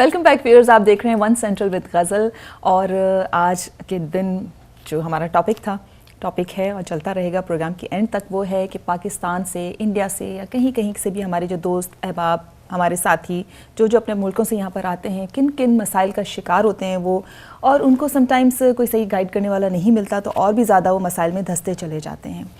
Welcome back viewers, आप देख रहे हैं वन सेंट्रल विद गज़ल। और आज के दिन जो हमारा टॉपिक है और चलता रहेगा प्रोग्राम की एंड तक, वो है कि पाकिस्तान से, इंडिया से या कहीं कहीं से भी हमारे जो दोस्त अहबाब, हमारे साथी जो अपने मुल्कों से यहाँ पर आते हैं, किन किन मसाइल का शिकार होते हैं वो, और उनको समटाइम्स कोई सही गाइड करने वाला नहीं मिलता तो और भी ज़्यादा वो मसाइल में धंसते चले जाते हैं।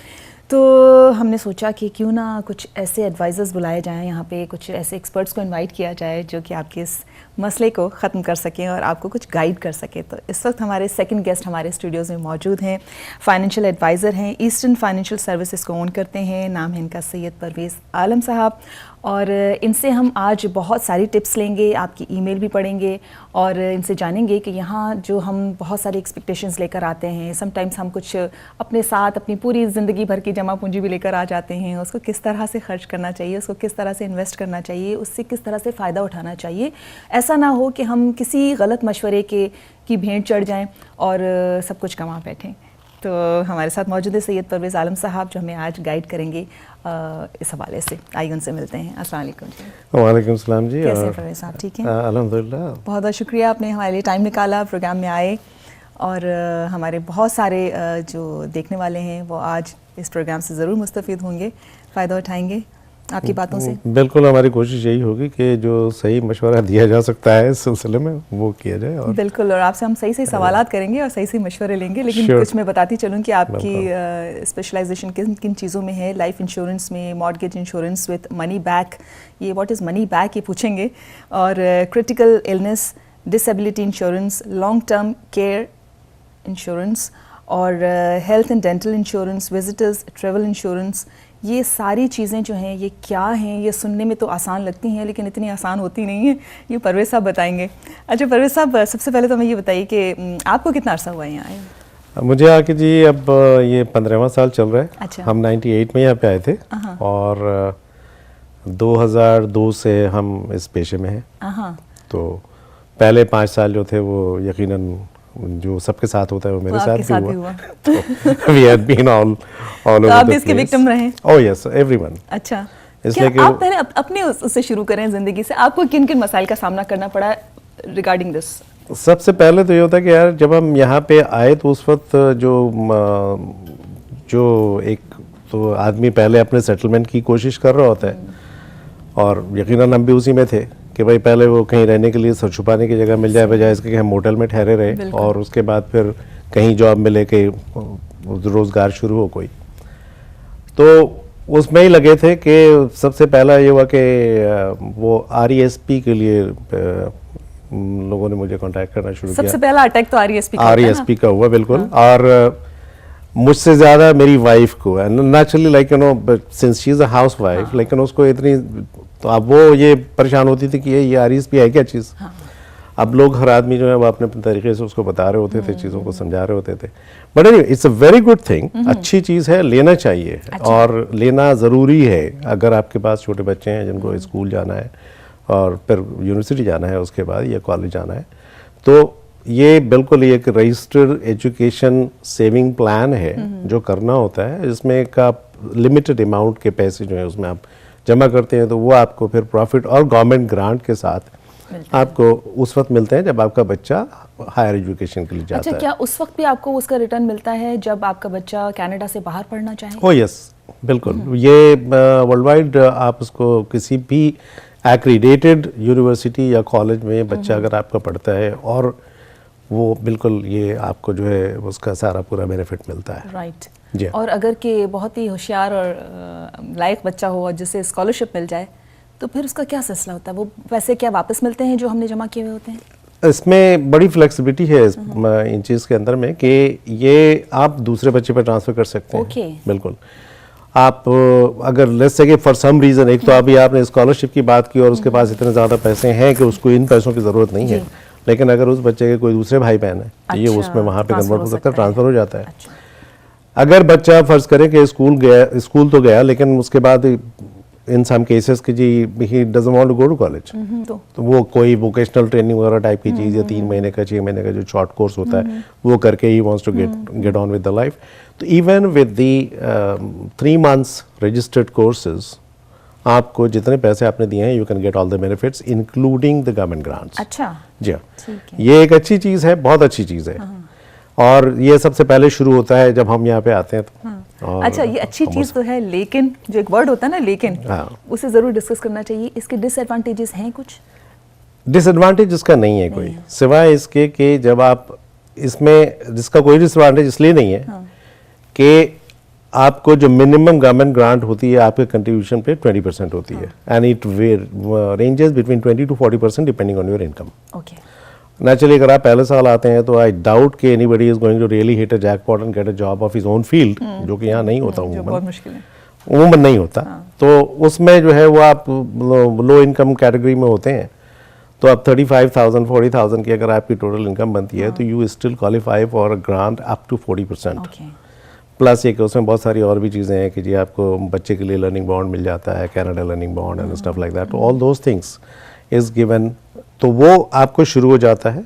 तो हमने सोचा कि क्यों ना कुछ ऐसे एडवाइज़र्स बुलाए जाएं, यहाँ पे कुछ ऐसे एक्सपर्ट्स को इनवाइट किया जाए जो कि आपके इस मसले को ख़त्म कर सकें और आपको कुछ गाइड कर सके। तो इस वक्त हमारे सेकंड गेस्ट हमारे स्टूडियोज़ में मौजूद हैं। फाइनेंशियल एडवाइज़र हैं, ईस्टर्न फाइनेंशियल सर्विसेज को ओन करते हैं। नाम है इनका सैयद परवेज़ आलम साहब, और इनसे हम आज बहुत सारी टिप्स लेंगे, आपकी ईमेल भी पढ़ेंगे और इनसे जानेंगे कि यहाँ जो हम बहुत सारी एक्सपेक्टेशंस लेकर आते हैं, समटाइम्स हम कुछ अपने साथ अपनी पूरी ज़िंदगी भर की जमा पूंजी भी लेकर आ जाते हैं, उसको किस तरह से खर्च करना चाहिए, उसको किस तरह से इन्वेस्ट करना चाहिए, उससे किस तरह से फ़ायदा उठाना चाहिए। ऐसा ना हो कि हम किसी गलत मशवरे की भेंट चढ़ जाएँ और सब कुछ कमा बैठें। तो हमारे साथ मौजूद है सैयद परवेज़ आलम साहब जो हमें आज गाइड करेंगे इस हवाले से। आइए उनसे मिलते हैं। अस्सलाम वालेकुम जी। वालेकुम सलाम जी। कैसे हैं परवेज़ साहब? ठीक हैं अल्हम्दुलिल्लाह। बहुत बहुत शुक्रिया, आपने हमारे लिए टाइम निकाला, प्रोग्राम में आए, और हमारे बहुत सारे जो देखने वाले हैं वो आज इस प्रोग्राम से ज़रूर मुस्तफ़ीद होंगे, फ़ायदा उठाएंगे आपकी बातों से। बिल्कुल, हमारी कोशिश यही होगी कि जो सही मशवरा दिया जा सकता है इस सिलसिले में वो किया जाए। और बिल्कुल, और आपसे हम सही सवालात करेंगे और सही मशवरे लेंगे। लेकिन कुछ मैं बताती चलूँ कि आपकी स्पेशलाइजेशन किन किन चीज़ों में है। लाइफ इंश्योरेंस में, mortgage insurance with money back, ये व्हाट इज़ मनी बैक ये पूछेंगे, और critical illness, disability insurance, long term care insurance, और health and dental insurance, visitors travel insurance. ये सारी चीज़ें जो हैं ये क्या हैं, ये सुनने में तो आसान लगती हैं लेकिन इतनी आसान होती नहीं है, ये परवेज़ साहब बताएंगे। अच्छा परवेज़ साहब, सबसे पहले तो हमें ये बताइए कि आपको कितना अर्सा हुआ है यहाँ आए? मुझे आके जी अब ये 15वां साल चल रहा है। अच्छा। हम 98 में यहाँ पे आए थे और 2002 से हम इस पेशे में हैं। तो पहले 5 साल जो थे वो यकीनन जो सबके साथ होता है वो मेरे साथ भी हुआ। तो we had been all over आप the इसके place. विक्टिम रहे? Oh yes, everyone. अच्छा, इसलिए क्या आप पहले अपने उससे शुरू करें ज़िंदगी से, आपको किन किन मसाइल का सामना करना पड़ा रिगार्डिंग दिस? सबसे पहले तो ये होता है कि यार जब हम यहाँ पे आए तो उस वक्त जो एक तो आदमी पहले अपने सेटलमेंट की कोशिश कर रहा होता है, और यकीनन हम भी उसी में थे कि भाई पहले वो कहीं रहने के लिए सर छुपाने की जगह मिल जाए बजाय इसके कि हम होटल में ठहरे रहे, और उसके बाद फिर कहीं जॉब मिले कि रोज़गार शुरू हो कोई। तो उसमें ही लगे थे कि सबसे पहला ये हुआ कि वो RESP के लिए लोगों ने मुझे कांटेक्ट करना शुरू किया। सबसे पहला अटैक तो RESP का हुआ, बिल्कुल। और मुझसे ज़्यादा मेरी वाइफ को, naturally like you know since she is a house wife, लेकिन उसको इतनी, तो अब वो ये परेशान होती थी कि ये RESP है क्या चीज़। अब लोग, हर आदमी जो है वो अपने तरीके से उसको बता रहे होते थे, चीज़ों को समझा रहे होते थे। But anyway it's a very good thing, अच्छी चीज़ है, लेना चाहिए। और लेना ज़रूरी है अगर आपके पास छोटे बच्चे हैं जिनको स्कूल जाना है और फिर यूनिवर्सिटी जाना है उसके बाद या कॉलेज जाना है, तो ये बिल्कुल एक रजिस्टर्ड एजुकेशन सेविंग प्लान है जो करना होता है। इसमें एक आप लिमिटेड अमाउंट के पैसे जो है उसमें आप जमा करते हैं, तो वो आपको फिर प्रॉफिट और गवर्नमेंट ग्रांट के साथ आपको उस वक्त मिलते हैं जब आपका बच्चा हायर एजुकेशन के लिए जाता है। अच्छा, क्या उस वक्त भी आपको उसका रिटर्न मिलता है जब आपका बच्चा कनाडा से बाहर पढ़ना चाहे? ओह यस, बिल्कुल। ये वर्ल्ड वाइड आप उसको किसी भी एक्रीडेटेड यूनिवर्सिटी या कॉलेज में बच्चा अगर आपका पढ़ता है, और वो बिल्कुल ये आपको जो है उसका सारा पूरा बेनिफिट मिलता है। राइट जी। और अगर के बहुत ही होशियार और लायक बच्चा हो और जिसे स्कॉलरशिप मिल जाए तो फिर उसका क्या सिलसिला होता है? वो पैसे क्या वापस मिलते हैं जो हमने जमा किए हुए होते हैं? इसमें बड़ी फ्लेक्सिबिलिटी है इन चीज़ के अंदर में कि ये आप दूसरे बच्चे पर ट्रांसफ़र कर सकते हैं। बिल्कुल। आप अगर लेट्स से कि फॉर सम रीज़न, एक तो अभी आपने स्कॉलरशिप की बात की और उसके पास इतने ज़्यादा पैसे हैं कि उसको इन पैसों की ज़रूरत नहीं है, लेकिन अगर उस बच्चे के कोई दूसरे भाई बहन है तो ये उसमें वहाँ पे कन्वर्ट हो सकता है, ट्रांसफ़र हो जाता है। अगर बच्चा फ़र्ज़ करें कि स्कूल तो गया लेकिन उसके बाद इन सम केसेस कि जी he doesn't want to go to college, तो वो कोई वोकेशनल ट्रेनिंग वगैरह टाइप की चीज़ या 3 महीने का 6 महीने का जो शॉर्ट कोर्स होता है वो करके he wants to get on with the life. तो even with the 3 months registered courses आपको जितने पैसे आपने दिए हैं you can get all the benefits including the government grants. अच्छा, जी हाँ, ठीक है। ये एक अच्छी चीज़ है, बहुत अच्छी चीज़ है। और ये सबसे पहले शुरू होता है जब हम यहाँ पे आते हैं तो। और अच्छा, ये अच्छी चीज़ तो है, लेकिन जो एक वर्ड होता है ना लेकिन, हाँ। उसे ज़रूर डिस्कस करना चाहिए। इसके डिसएडवांटेजेस हैं कुछ? डिसएडवांटेज इसका नहीं है कोई, सिवाय इसके कि जब आप इसमें, जिसका कोई डिसएडवांटेज इसलिए नहीं है कि आपको जो मिनिमम गवर्नमेंट ग्रांट होती है आपके कंट्रीब्यूशन पे 20% होती है, and it ranges between 20 to 40% depending on your income. Okay, naturally अगर आप पहले साल आते हैं तो आई डाउट कि anybody is going to really hit a jackpot and get a job of his own field, जो कि यहाँ नहीं होता जो बहुत उमूमन, मुश्किल है। उमूमन नहीं होता। तो उसमें जो है वो आप लो इनकम कैटेगरी में होते हैं, तो अब 35,000 40,000 की अगर आपकी टोटल इनकम बनती है तो you still qualify for a grant up to 40%। Okay, plus ये कि उसमें बहुत सारी और भी चीज़ें हैं कि जी आपको बच्चे के लिए लर्निंग बॉन्ड मिल जाता है, Canada learning bond and stuff like that, all those things is given. तो वो आपको शुरू हो जाता है,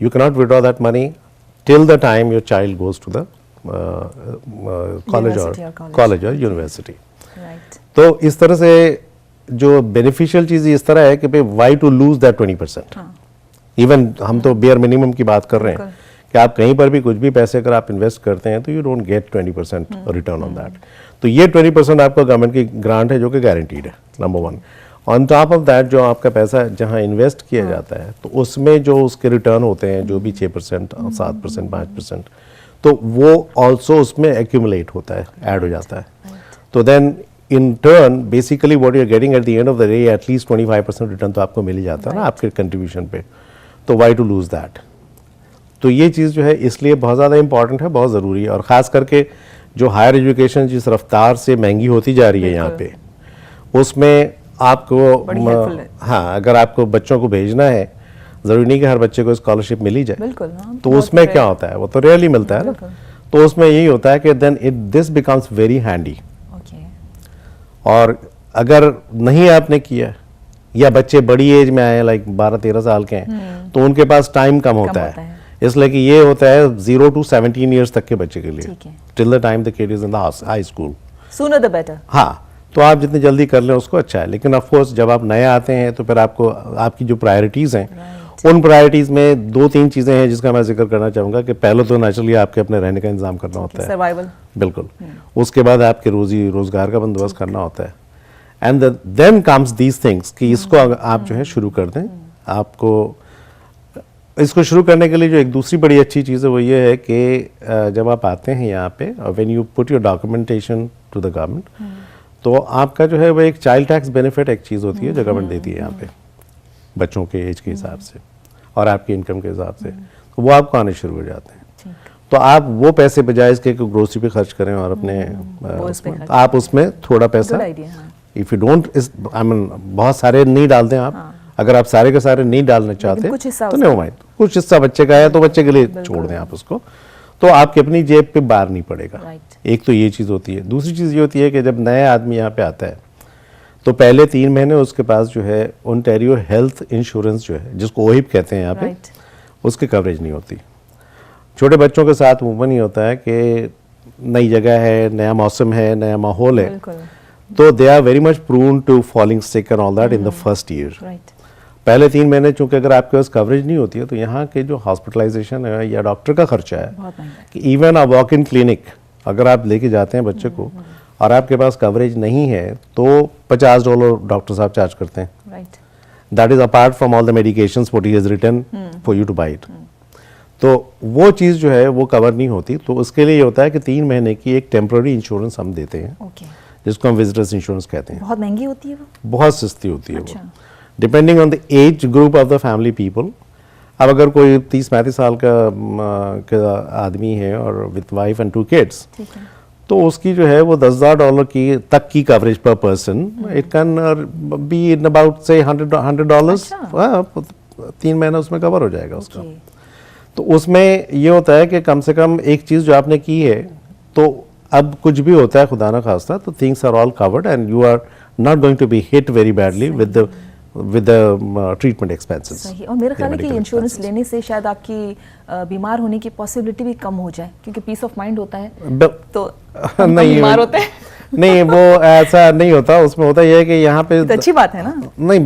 you cannot withdraw that money till the time your child goes to the college और यूनिवर्सिटी। राइट। तो इस तरह से जो बेनिफिशियल चीज़ इस तरह है कि भाई why to lose that 20%। Even हम तो बेयर मिनिमम की बात कर रहे हैं कि आप कहीं पर भी कुछ भी पैसे अगर आप इन्वेस्ट करते हैं तो you don't get 20% return on that. तो ये 20% आपका गवर्नमेंट की ग्रांट है जो कि गारंटीड है, number one. On top of that जो आपका पैसा जहाँ इन्वेस्ट किया जाता है तो उसमें जो उसके रिटर्न होते हैं जो भी 6%, 7%, 5%, तो वो ऑल्सो उसमें एक्यूमुलेट होता है, ऐड हो जाता है। तो then in turn basically what you are getting at the end of the day at least 25% return तो आपको मिल ही जाता है ना आपके कंट्रीब्यूशन पे। तो वाई टू लूज दैट। तो ये चीज़ जो है इसलिए बहुत ज़्यादा इंपॉर्टेंट है, बहुत ज़रूरी है। और ख़ास करके जो हायर एजुकेशन जिस रफ्तार से महंगी होती जा रही है यहाँ पे, उसमें आपको हाँ, अगर आपको बच्चों को भेजना है, ज़रूरी नहीं कि हर बच्चे को स्कॉलरशिप मिल ही जाए। बिल्कुल, तो उसमें क्या होता है, वो तो रेयरली मिलता है ना। तो उसमें यही होता है कि then this becomes very handy. और अगर नहीं आपने किया या बच्चे बड़ी एज में आए लाइक 12-13 साल के हैं तो उनके पास टाइम कम होता है, इसलिए कि ये होता है 0 to 17 ईयर्स तक के बच्चे के लिए, till the time the kid is in the high school, sooner the better. हाँ, तो आप जितनी जल्दी कर लें उसको अच्छा है। लेकिन ऑफ कोर्स जब आप नए आते हैं तो फिर आपको आपकी जो प्रायोरिटीज़ हैं उन प्रायोरिटीज़ में 2-3 चीज़ें हैं जिसका मैं जिक्र करना चाहूँगा कि पहले तो नेचुरली आपके अपने रहने का इंतजाम करना होता है, सर्वाइवल, बिल्कुल। उसके बाद आपके रोजी रोजगार का बंदोबस्त करना होता है, and then comes these things कि इसको आप जो है शुरू कर दें। आपको इसको शुरू करने के लिए जो एक दूसरी बड़ी अच्छी चीज़ है वो ये है कि जब आप आते हैं यहाँ पे, when you put your documentation to the government, तो आपका जो है वो एक चाइल्ड टैक्स बेनिफिट एक चीज़ होती है जो गवर्नमेंट देती है यहाँ पे बच्चों के एज के हिसाब से और आपकी इनकम के हिसाब से, तो वो आपको आने शुरू हो जाते हैं। तो आप वो पैसे बजाय इसके ग्रोसरी पे खर्च करें और अपने आप उसमें थोड़ा पैसा, if you don't, I mean बहुत सारे नहीं डालते हैं आप, अगर आप सारे के सारे नहीं डालना चाहते तो नहीं माइंड, कुछ हिस्सा बच्चे का है तो बच्चे के लिए छोड़ दें आप उसको, तो आपकी अपनी जेब पे बार नहीं पड़ेगा। एक तो ये चीज़ होती है। दूसरी चीज़ ये होती है कि जब नया आदमी यहाँ पे आता है तो पहले 3 महीने उसके पास जो है ओंटारियो हेल्थ इंश्योरेंस जो है, जिसको ओहिप कहते हैं यहाँ पे, उसकी कवरेज नहीं होती। छोटे बच्चों के साथ उमूमन ही होता है कि नई जगह है, नया मौसम है, नया माहौल है, तो they are very much prone to falling sick and all that in the first year. पहले 3 महीने चूंकि अगर आपके पास कवरेज नहीं होती है तो यहाँ के जो हॉस्पिटलाइजेशन है या डॉक्टर का खर्चा है कि even a walk in clinic अगर आप लेके जाते हैं बच्चे को और आपके पास कवरेज नहीं है तो $50 डॉक्टर साहब चार्ज करते हैं। That is apart from all the medications what he has written for you to buy it. तो वो चीज़ जो है वो कवर नहीं होती, तो उसके लिए ये होता है कि 3 महीने की एक टेम्पररी इंश्योरेंस हम देते हैं, जिसको हम विजिटर्स इंश्योरेंस कहते हैं। बहुत महंगी होती है वो? बहुत सस्ती होती है वो, depending on the age group of the family people. अब अगर कोई 30-35 साल का आदमी है और विथ वाइफ एंड 2 किड्स, तो उसकी जो है वो $10,000 की तक की कवरेज पर person, it can be in about से $100। 3 महीना उसमें कवर हो जाएगा उसका। तो उसमें ये होता है कि कम से कम एक चीज़ जो आपने की है, तो अब कुछ भी होता है खुदा ना खास्ता तो things are all covered and you are not going to be hit very badly with the treatment expenses. सही। और मेरा ख्याल है कि इंश्योरेंस लेने से शायद आपकी बीमार होने की पॉसिबिलिटी भी कम हो जाए, क्योंकि पीस ऑफ माइंड होता है। तो नहीं, बीमार होते हैं नहीं वो ऐसा नहीं होता, उसमें होता यह है कि यहाँ पे तो अच्छी बात है ना। नहीं